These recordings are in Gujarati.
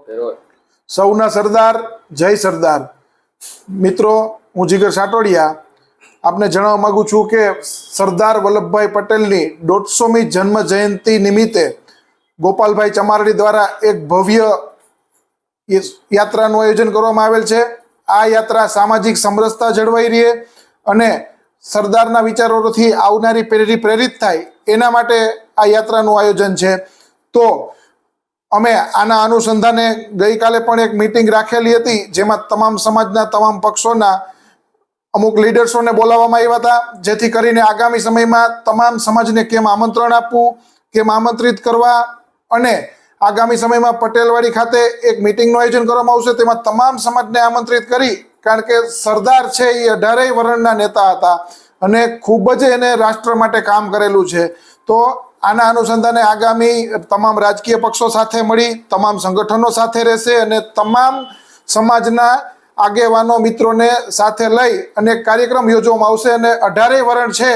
સૌના સરદાર જય સરદાર। મિત્રો, હું જીગર સાટોડિયા આપને જણાવવા માંગુ છું કે સરદાર વલ્લભભાઈ પટેલની 150મી જન્મ જયંતિ નિમિત્તે ગોપાલભાઈ ચમારડી દ્વારા એક ભવ્ય યાત્રાનું આયોજન કરવામાં આવેલ છે। આ યાત્રા સામાજિક સમરસતા જળવાઈ રહે અને સરદારના વિચારોથી આવનારી પેઢી પ્રેરિત થાય એના માટે આ યાત્રાનું આયોજન છે। તો અમે આના અનુસંધાને ગઈકાલે પણ એક મીટિંગ રાખેલી હતી, જેમાં તમામ સમાજના તમામ પક્ષોના અમુક લીડર્સોને બોલાવવામાં આવ્યા હતા, જેથી કરીને આગામી સમયમાં તમામ સમાજને કેમ આમંત્રણ આપવું, કેમ આમંત્રિત કરવા અને આગામી સમયમાં પટેલવાડી ખાતે એક મીટિંગનું આયોજન કરવામાં આવશે। તેમાં તમામ સમાજને આમંત્રિત કરી, કારણ કે સરદાર છે એ 18 વર્ણના નેતા હતા અને ખૂબ જ એને રાષ્ટ્ર માટે કામ કરેલું છે। તો આના અનુસંધાને આગામી તમામ રાજકીય પક્ષો સાથે મળી, તમામ સંગઠનો સાથે રહેશે અને તમામ સમાજના આગેવાનો મિત્રોને સાથે લઈ અને કાર્યક્રમ યોજવામાં આવશે। અને 18 વર્ણ છે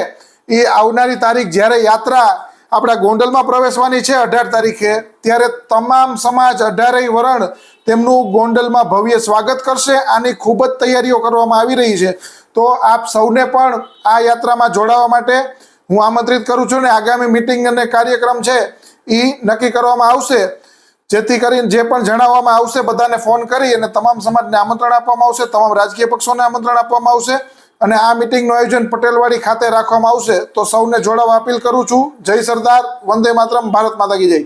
એ આવનારી તારીખ જ્યારે યાત્રા આપણા ગોંડલમાં પ્રવેશવાની છે 18 તારીખે, ત્યારે તમામ સમાજ 18 વર્ણ તેમનું ગોંડલમાં ભવ્ય સ્વાગત કરશે। આની ખૂબ જ તૈયારીઓ કરવામાં આવી રહી છે। તો આપ સૌને પણ આ યાત્રામાં જોડાવા માટે હું આમંત્રિત કરું છું ને આગામી મીટિંગ અને કાર્યક્રમ છે એ નક્કી કરવામાં આવશે, જેથી કરીને જે પણ જણાવવામાં આવશે બધાને ફોન કરી અને તમામ સમાજને આમંત્રણ આપવામાં આવશે, તમામ રાજકીય પક્ષોને આમંત્રણ આપવામાં આવશે અને આ મીટિંગનું આયોજન પટેલવાડી ખાતે રાખવામાં આવશે। તો સૌને જોડાવા અપીલ કરું છું। જય સરદાર, વંદે માતરમ, ભારત માતા કી જય।